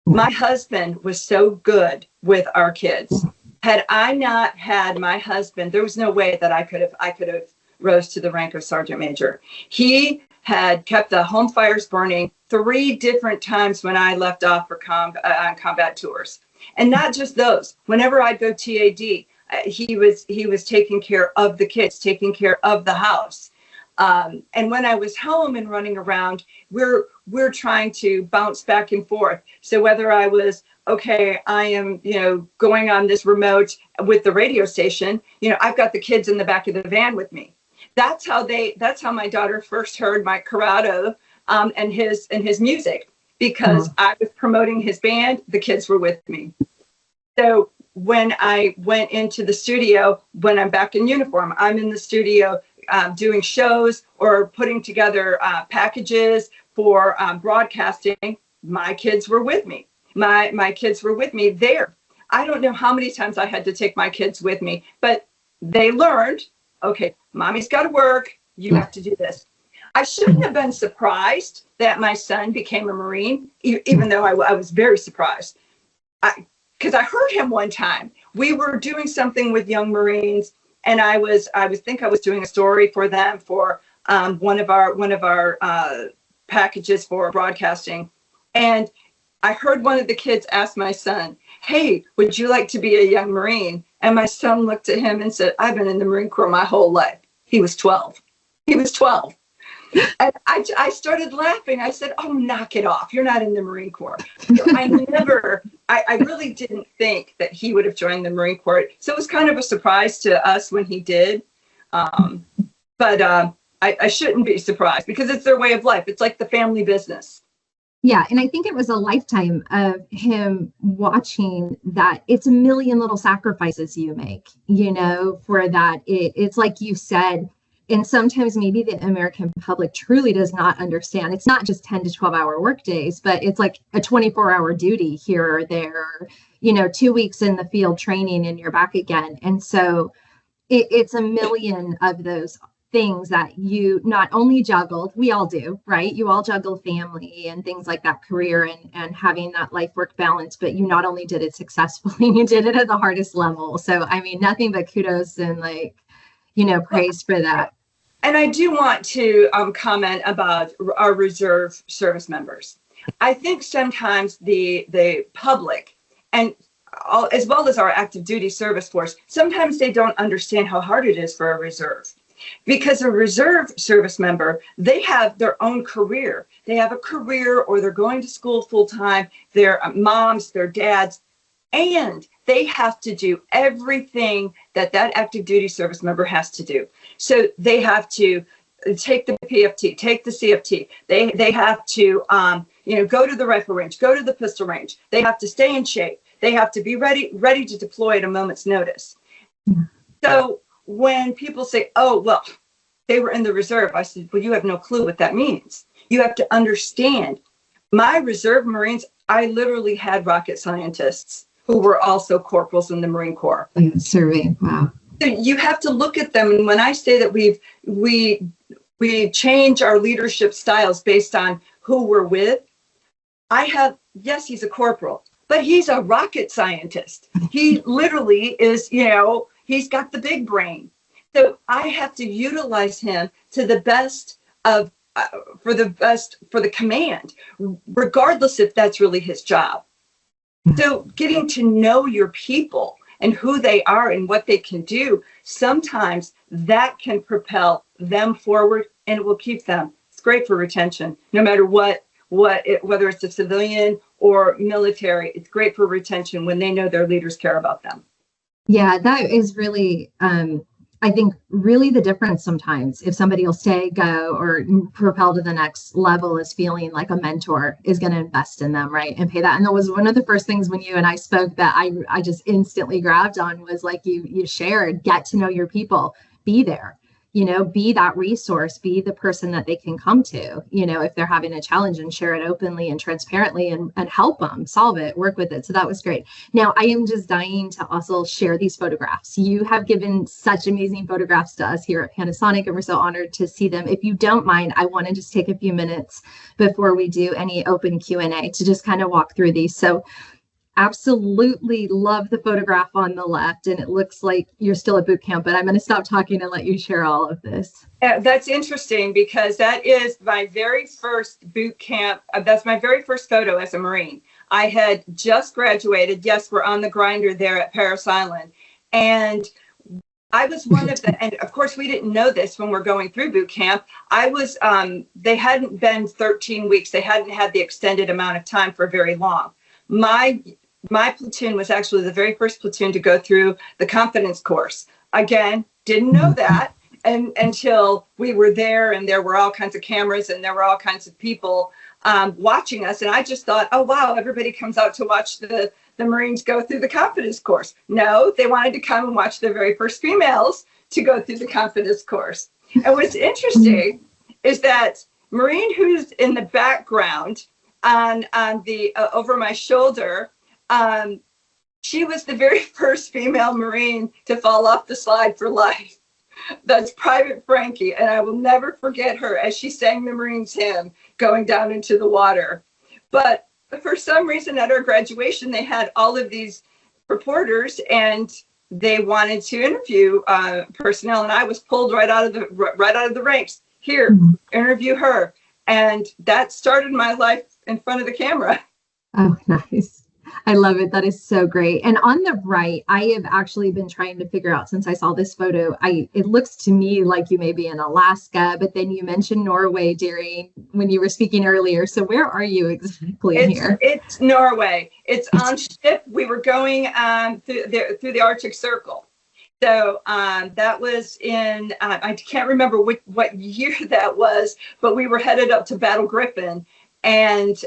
My husband was so good with our kids. Had I not had my husband, there was no way that I could have rose to the rank of sergeant major. He had kept the home fires burning 3 different times when I left off for on combat tours, and not just those. Whenever I'd go TAD, he was taking care of the kids, taking care of the house. And when I was home and running around, we're trying to bounce back and forth. So whether I was, okay, I am, going on this remote with the radio station, I've got the kids in the back of the van with me. That's how my daughter first heard my Corrado and his music, because I was promoting his band, the kids were with me. So when I went into the studio, when I'm back in uniform, I'm in the studio doing shows or putting together packages for broadcasting. My kids were with me. My kids were with me there. I don't know how many times I had to take my kids with me, but they learned, okay, mommy's got to work. You have to do this. I shouldn't have been surprised that my son became a Marine, even though I was very surprised. Because I heard him one time. We were doing something with young Marines, and I was doing a story for them for one of our packages for broadcasting, and I heard one of the kids ask my son, "Hey, would you like to be a young Marine?" And my son looked at him and said, "I've been in the Marine Corps my whole life." He was 12. And I started laughing. I said, "Oh, knock it off. You're not in the Marine Corps." I really didn't think that he would have joined the Marine Corps. So it was kind of a surprise to us when he did. But I shouldn't be surprised, because it's their way of life. It's like the family business. Yeah. And I think it was a lifetime of him watching that it's a million little sacrifices you make, for that. It's like you said, and sometimes maybe the American public truly does not understand. It's not just 10 to 12 hour work days, but it's like a 24-hour duty here or there, 2 weeks in the field training and you're back again. And so it's a million of those things that you not only juggled, we all do, right? You all juggle family and things like that, career and having that life work balance, but you not only did it successfully, you did it at the hardest level. So, I mean, nothing but kudos and praise for that. And I do want to comment about our reserve service members. I think sometimes the public, and as well as our active duty service force, sometimes they don't understand how hard it is for a reserve. Because a reserve service member, they have their own career. They have a career, or they're going to school full time. They're moms, they're dads, and they have to do everything that active duty service member has to do. So they have to take the PFT, take the CFT. They have to go to the rifle range, go to the pistol range. They have to stay in shape. They have to be ready to deploy at a moment's notice. So when people say, "Oh, well, they were in the reserve," I said, "Well, you have no clue what that means. You have to understand. My reserve Marines, I literally had rocket scientists who were also corporals in the Marine Corps." Survey. Wow. So you have to look at them. And when I say that we change our leadership styles based on who we're with, yes, he's a corporal, but he's a rocket scientist. He literally is, he's got the big brain. So I have to utilize him to the best for the command, regardless if that's really his job. So getting to know your people and who they are and what they can do, sometimes that can propel them forward, and it will keep them. It's great for retention, no matter whether it's a civilian or military. It's great for retention when they know their leaders care about them. Yeah, that is really, I think, really the difference sometimes. If somebody will stay, go, or propel to the next level, is feeling like a mentor is going to invest in them, right? And pay that. And that was one of the first things when you and I spoke that I just instantly grabbed on, was like you shared, get to know your people, be there. be that resource, be the person that they can come to, if they're having a challenge, and share it openly and transparently, and help them solve it, work with it. So that was great. Now, I am just dying to also share these photographs. You have given such amazing photographs to us here at Panasonic, and we're so honored to see them. If you don't mind, I want to just take a few minutes before we do any open Q&A to just kind of walk through these. So absolutely love the photograph on the left, and it looks like you're still at boot camp, but I'm going to stop talking and let you share all of this. That's interesting, because that is my very first boot camp. That's my very first photo as a Marine. I had just graduated. Yes, we're on the grinder there at Parris Island. And I was one of the, and of course we didn't know this when we're going through boot camp. I was, they hadn't been 13 weeks. They hadn't had the extended amount of time for very long. My platoon was actually the very first platoon to go through the confidence course. Again, didn't know that until we were there, and there were all kinds of cameras and there were all kinds of people watching us. And I just thought, oh, wow, everybody comes out to watch the Marines go through the confidence course. No, they wanted to come and watch the very first females to go through the confidence course. And what's interesting is that Marine who's in the background on the over my shoulder, she was the very first female Marine to fall off the slide for life. That's Private Frankie, and I will never forget her as she sang the Marines hymn going down into the water. But for some reason at our graduation, they had all of these reporters, and they wanted to interview personnel, and I was pulled right out of the ranks. Here, interview her, and that started my life in front of the camera. Oh, nice. I love it. That is so great. And on the right, I have actually been trying to figure out, since I saw this photo, it looks to me like you may be in Alaska, but then you mentioned Norway when you were speaking earlier. So where are you exactly here? It's Norway. It's on ship. We were going through the Arctic Circle. So that was in, I can't remember what year that was, but we were headed up to Battle Griffin. And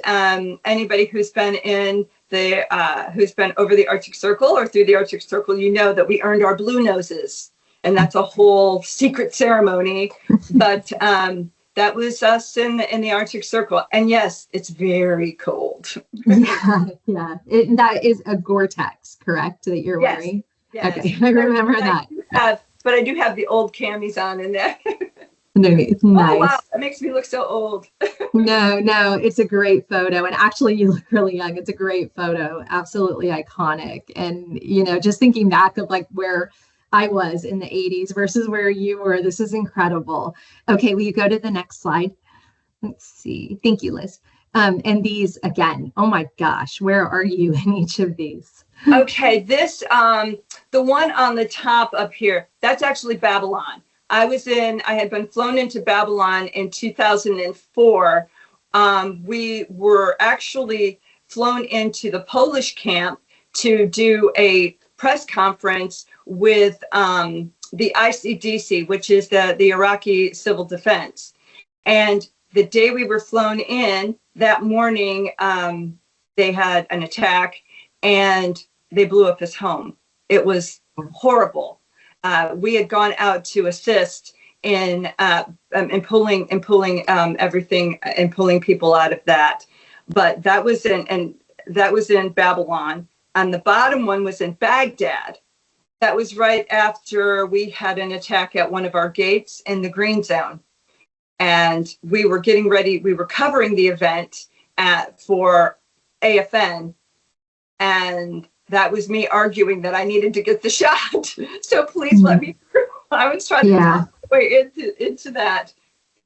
anybody who's been who's been over the Arctic Circle or through the Arctic Circle, you know that we earned our blue noses, and that's a whole secret ceremony. But that was us in the Arctic Circle, and yes, it's very cold. Yeah. That is a Gore-Tex, correct? That you're wearing. Yes. Okay, I remember that. But I do have the old camis on in there. Nice. Oh, wow, that makes me look so old. No, it's a great photo. And actually, you look really young. It's a great photo. Absolutely iconic. And, just thinking back of like where I was in the 80s versus where you were, this is incredible. Okay, will you go to the next slide? Let's see. Thank you, Liz. And these, again, oh my gosh, where are you in each of these? Okay, this, the one on the top up here, that's actually Babylon. I had been flown into Babylon in 2004. We were actually flown into the Polish camp to do a press conference with the ICDC, which is the Iraqi Civil Defense. And the day we were flown in, that morning, they had an attack and they blew up his home. It was horrible. We had gone out to assist in pulling everything and pulling people out of that. But that was in Babylon. And the bottom one was in Baghdad. That was right after we had an attack at one of our gates in the green zone. And we were getting ready. We were covering the event for AFN. And that was me arguing that I needed to get the shot. So please let me through. I was trying to talk my way into that.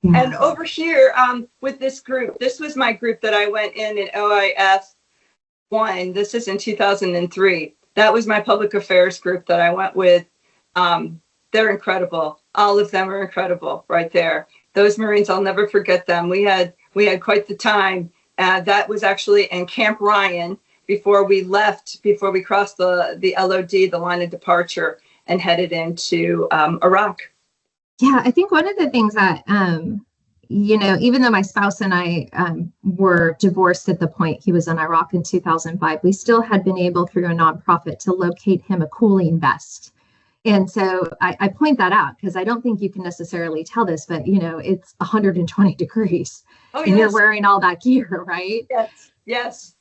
Yeah. And over here with this group, this was my group that I went in OIF 1. This is in 2003. That was my public affairs group that I went with. They're incredible. All of them are incredible right there. Those Marines, I'll never forget them. We had quite the time. That was actually in Camp Ryan, before we crossed the LOD, the line of departure, and headed into Iraq. Yeah, I think one of the things that, even though my spouse and I were divorced at the point he was in Iraq in 2005, we still had been able through a nonprofit to locate him a cooling vest. And so I point that out because I don't think you can necessarily tell this, but it's 120 degrees Oh, and you're yes. wearing all that gear, right? Yes. Yes.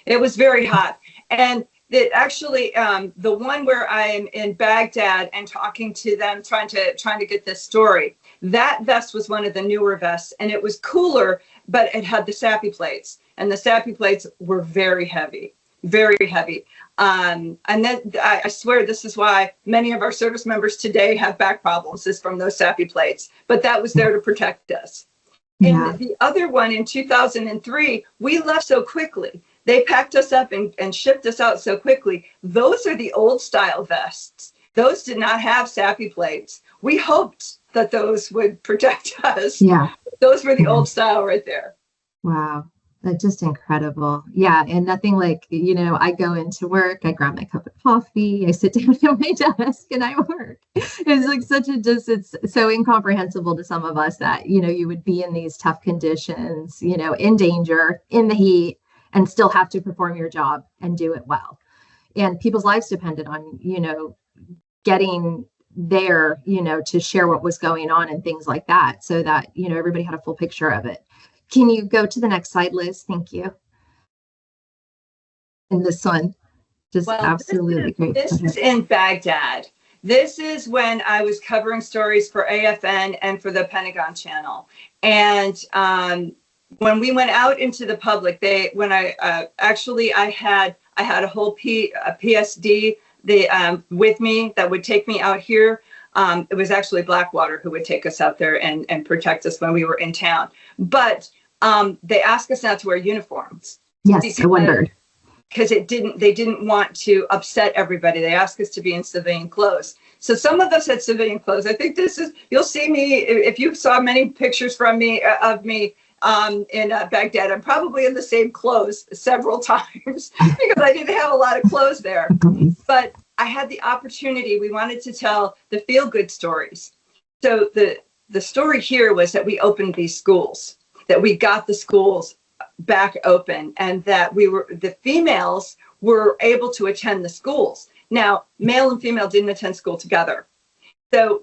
It was very hot. And actually, the one where I'm in Baghdad and talking to them, trying to get this story, that vest was one of the newer vests, and it was cooler, but it had the sappy plates, and the sappy plates were very heavy, very heavy. And then I swear this is why many of our service members today have back problems, is from those sappy plates. But that was there to protect us. Yeah. And the other one in 2003, we left so quickly. They packed us up and shipped us out so quickly. Those are the old style vests. Those did not have sappy plates. We hoped that those would protect us. Yeah. Those were the old style right there. Wow. That's just incredible. Yeah. And nothing like, I go into work, I grab my cup of coffee, I sit down at my desk and I work. It's like it's so incomprehensible to some of us that, you would be in these tough conditions, in danger, in the heat, and still have to perform your job and do it well. And people's lives depended on, getting there, to share what was going on and things like that, so that, everybody had a full picture of it. Can you go to the next slide, Liz? Thank you. And this one, just absolutely great. This is in Baghdad. This is when I was covering stories for AFN and for the Pentagon Channel. And when we went out into the public, I had a whole PSD with me that would take me out here. It was actually Blackwater who would take us out there and protect us when we were in town. But they asked us not to wear uniforms. Yes, I wondered. Because they didn't want to upset everybody. They asked us to be in civilian clothes. So some of us had civilian clothes. I think you'll see me, if you saw many pictures of me in Baghdad, I'm probably in the same clothes several times because I didn't have a lot of clothes there. But I had the opportunity. We wanted to tell the feel-good stories. So the story here was that we opened these schools, that we got the schools back open, and that the females were able to attend the schools. Now, male and female didn't attend school together. So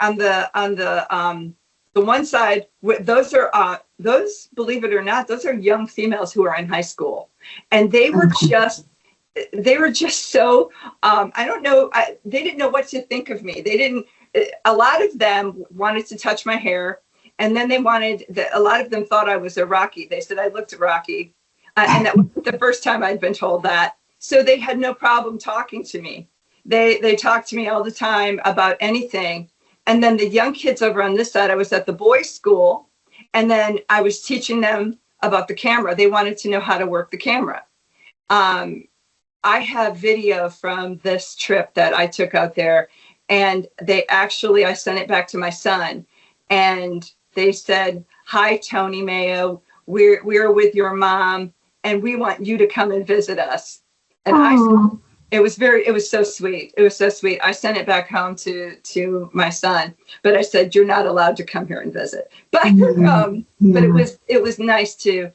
on the one side, those, believe it or not, those are young females who are in high school, and they were just so, I don't know, they didn't know what to think of me. A lot of them wanted to touch my hair, and then a lot of them thought I was Iraqi. They said I looked Iraqi, and that was the first time I'd been told that. So they had no problem talking to me. They talked to me all the time about anything. And then the young kids over on this side, I was at the boys' school, and then I was teaching them about the camera. They wanted to know how to work the camera. I have video from this trip that I took out there, and I sent it back to my son, and they said, "Hi, Tony Mayo, we're with your mom, and we want you to come and visit us." And it was so sweet. It was so sweet. I sent it back home to my son, but I said, "You're not allowed to come here and visit." But but it was nice to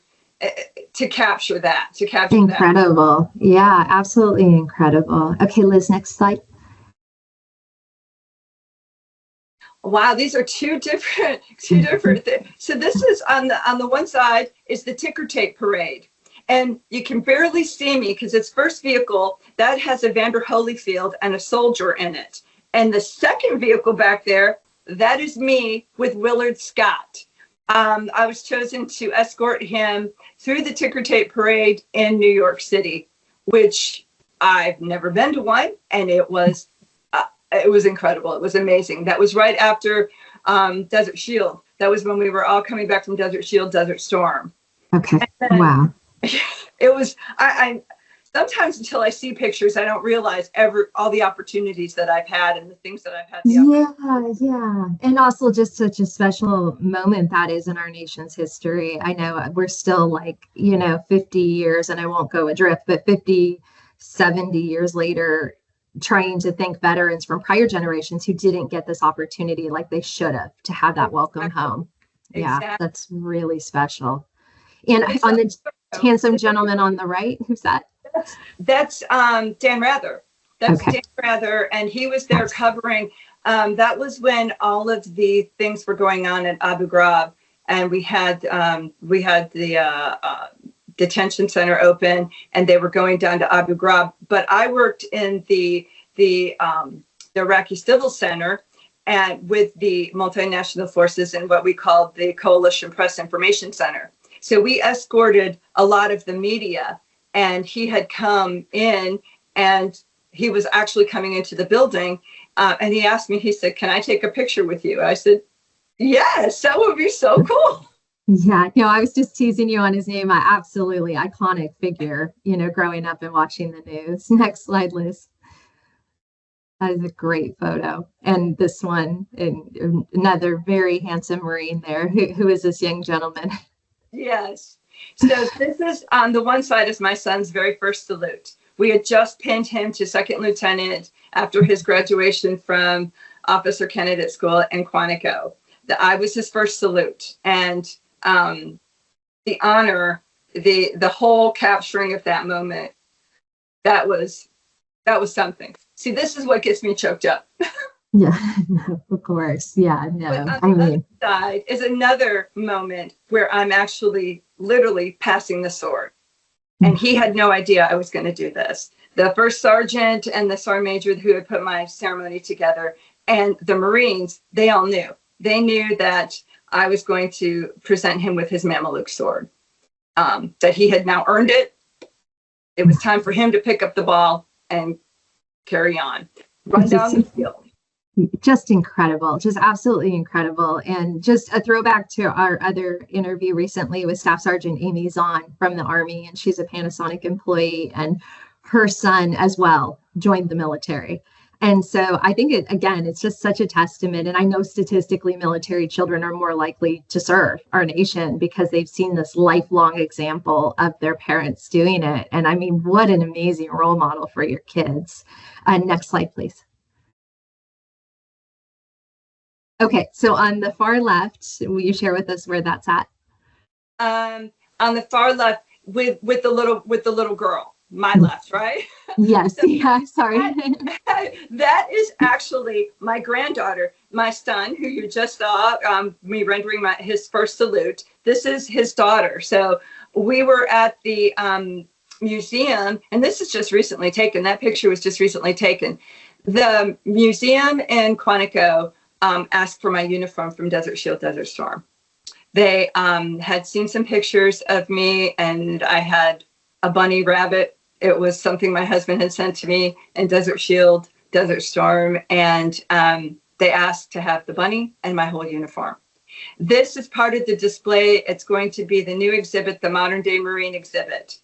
capture that. Incredible. Yeah, absolutely incredible. Okay, Liz, next slide. Wow, these are two different things. So this is on the one side is the ticker tape parade. And you can barely see me because it's first vehicle that has Evander Holyfield and a soldier in it. And the second vehicle back there, that is me with Willard Scott. I was chosen to escort him through the ticker tape parade in New York City, which I've never been to one, and it was incredible. It was amazing. That was right after Desert Shield. That was when we were all coming back from Desert Shield, Desert Storm. Okay. Wow. It was, I sometimes until I see pictures, I don't realize all the opportunities that I've had and the things that I've had. Yeah. And also just such a special moment that is in our nation's history. I know we're still 50 years, and I won't go adrift, but 50, 70 years later, trying to thank veterans from prior generations who didn't get this opportunity like they should have to have that welcome home. Exactly. Yeah, that's really special. And on the handsome gentleman on the right, who's that? That's Dan Rather. That's Okay. Dan Rather, and he was there covering. That was when all of the things were going on at Abu Ghraib, and we had the detention center open, and they were going down to Abu Ghraib. But I worked in the Iraqi Civil Center, and with the multinational forces in what we called the Coalition Press Information Center. So we escorted a lot of the media, and he had come in, and he was actually coming into the building, and he asked me, he said, "Can I take a picture with you?" I said, "Yes, that would be so cool." Yeah, no, I was just teasing you on his name. I absolutely iconic figure, growing up and watching the news. Next slide, Liz. That is a great photo. And this one, and another very handsome Marine there. Who is this young gentleman? Yes. So this is on the one side is my son's very first salute. We had just pinned him to second lieutenant after his graduation from officer candidate school in Quantico. I was his first salute, and the honor, the whole capturing of that moment, that was something. See, this is what gets me choked up. Yeah, no, of course. Yeah, no. But on the other side is another moment where I'm actually literally passing the sword. And he had no idea I was going to do this. The first sergeant and the sergeant major who had put my ceremony together, and the Marines, they all knew. They knew that I was going to present him with his Mameluke sword, that he had now earned it. It was time for him to pick up the ball and carry on, run down the field. Just incredible, just absolutely incredible. And just a throwback to our other interview recently with Staff Sergeant Amy Zahn from the Army, and she's a Panasonic employee, and her son as well joined the military. And so I think it's just such a testament. And I know statistically military children are more likely to serve our nation because they've seen this lifelong example of their parents doing it. And I mean, what an amazing role model for your kids. Next slide, please. Okay, so on the far left, will you share with us where that's at? On the far left, with the little girl, my left, right? Yes. So yeah. Sorry. That is actually my granddaughter, my son, who you just saw me rendering his first salute. This is his daughter. So we were at the museum, and this is just recently taken. That picture was just recently taken. The museum in Quantico asked for my uniform from Desert Shield, Desert Storm. They had seen some pictures of me, and I had a bunny rabbit. It was something my husband had sent to me in Desert Shield, Desert Storm, and they asked to have the bunny and my whole uniform. This is part of the display. It's going to be the new exhibit, the Modern Day Marine exhibit.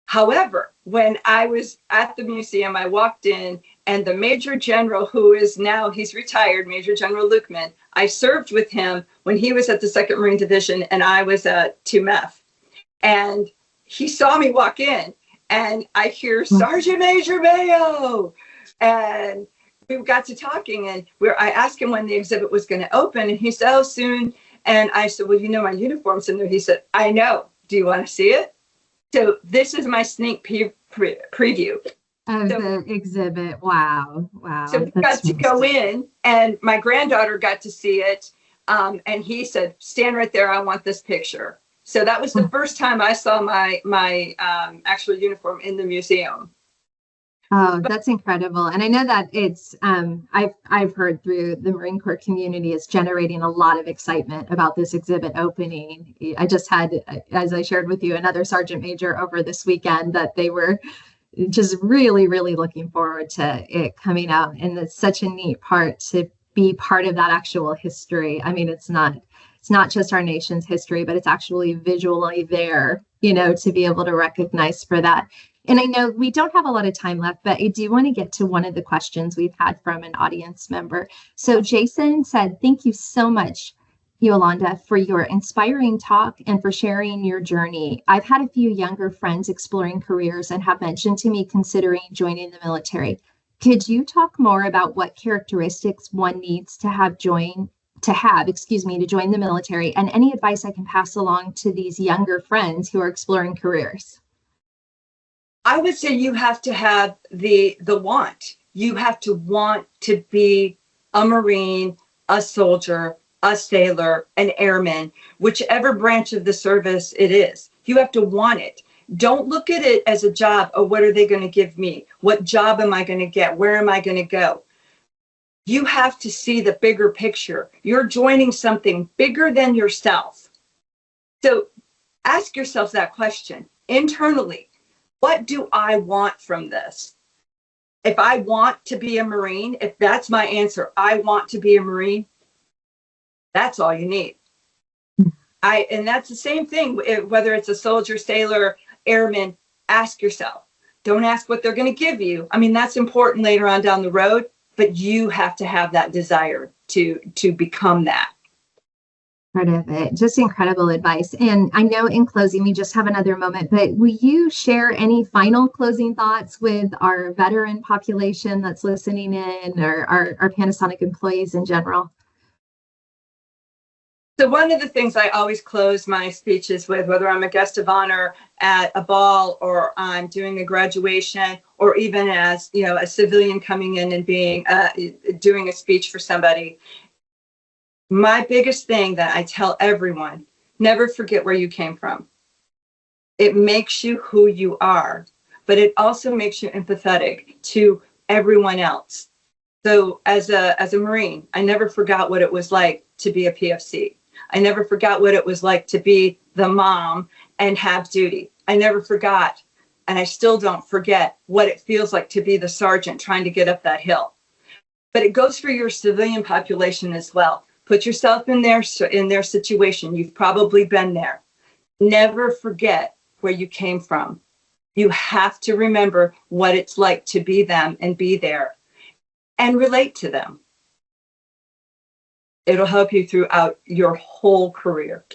However, when I was at the museum, I walked in, and the Major General, who is now, he's retired, Major General Lukeman, I served with him when he was at the 2nd Marine Division and I was at 2MEF. And he saw me walk in, and I hear Sergeant Major Mayo. And we got to talking, and I asked him when the exhibit was going to open, and he said, "Oh, soon." And I said, "Well, my uniform's in there." He said, "I know. Do you want to see it?" So this is my sneak preview of the exhibit. Wow. So we got to go in, and my granddaughter got to see it. And he said, "Stand right there. I want this picture." So that was the first time I saw my actual uniform in the museum. Oh, that's incredible. And I know that it's, I've heard through the Marine Corps community, it's generating a lot of excitement about this exhibit opening. I just had, as I shared with you, another sergeant major over this weekend that they were just really, really looking forward to it coming out. And it's such a neat part to be part of that actual history. I mean, it's not just our nation's history, but it's actually visually there, to be able to recognize for that. And I know we don't have a lot of time left, but I do want to get to one of the questions we've had from an audience member. So Jason said, "Thank you so much, Yolanda, for your inspiring talk and for sharing your journey. I've had a few younger friends exploring careers and have mentioned to me considering joining the military. Could you talk more about what characteristics one needs to join the military, and any advice I can pass along to these younger friends who are exploring careers?" I would say you have to have the want. You have to want to be a Marine, a soldier, a sailor, an airman, whichever branch of the service it is. You have to want it. Don't look at it as a job. Oh, what are they going to give me? What job am I going to get? Where am I going to go? You have to see the bigger picture. You're joining something bigger than yourself. So ask yourself that question internally. What do I want from this? If I want to be a Marine, if that's my answer, I want to be a Marine, that's all you need. And that's the same thing, whether it's a soldier, sailor, airman, ask yourself. Don't ask what they're going to give you. I mean, that's important later on down the road, but you have to have that desire to become that. Part of it. Just incredible advice. And I know in closing, we just have another moment, but will you share any final closing thoughts with our veteran population that's listening in, or our Panasonic employees in general? So one of the things I always close my speeches with, whether I'm a guest of honor at a ball or I'm doing a graduation, or even as, you know, a civilian coming in and being doing a speech for somebody, my biggest thing that I tell everyone, never forget where you came from. It makes you who you are, but it also makes you empathetic to everyone else. So as a Marine, I never forgot what it was like to be a PFC. I never forgot what it was like to be the mom and have duty. I never forgot, and I still don't forget, what it feels like to be the sergeant trying to get up that hill. But it goes for your civilian population as well. Put yourself in their situation. You've probably been there. Never forget where you came from. You have to remember what it's like to be them and be there and relate to them. It'll help you throughout your whole career.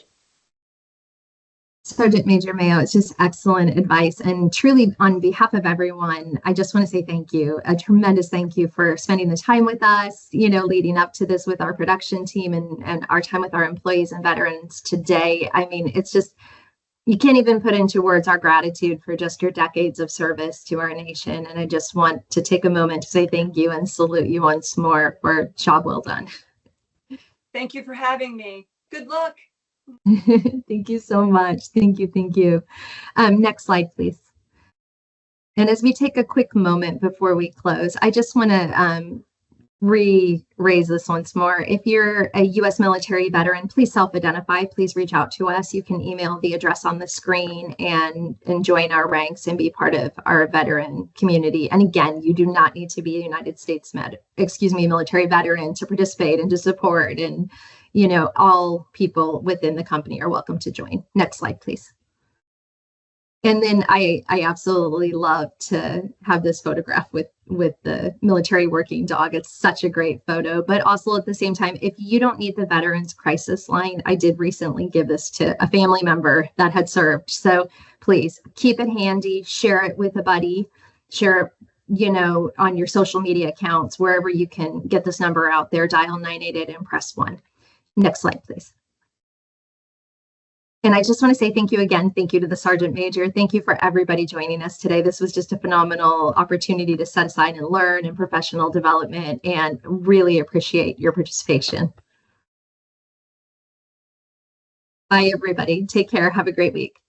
Sergeant Major Mayo, it's just excellent advice. And truly, on behalf of everyone, I just want to say thank you, a tremendous thank you for spending the time with us, you know, leading up to this with our production team and our time with our employees and veterans today. I mean, it's just, you can't even put into words our gratitude for just your decades of service to our nation. And I just want to take a moment to say thank you and salute you once more for a job well done. Thank you for having me. Good luck. Thank you so much. Thank you. Thank you. Next slide, please. And as we take a quick moment before we close, I just want to re-raise this once more. If you're a U.S. military veteran, please self-identify. Please reach out to us. You can email the address on the screen and join our ranks and be part of our veteran community. And again, you do not need to be a United States military veteran to participate and to support. And, you know, all people within the company are welcome to join. Next slide, please. And then I absolutely love to have this photograph with the military working dog. It's such a great photo, but also at the same time, if you don't need the Veterans Crisis Line, I did recently give this to a family member that had served. So please keep it handy, share it with a buddy, share it, you know, on your social media accounts, wherever you can get this number out there, dial 988 and press 1. Next slide, please. And I just want to say thank you again. Thank you to the Sergeant Major. Thank you for everybody joining us today. This was just a phenomenal opportunity to set aside and learn and professional development, and really appreciate your participation. Bye, everybody. Take care. Have a great week.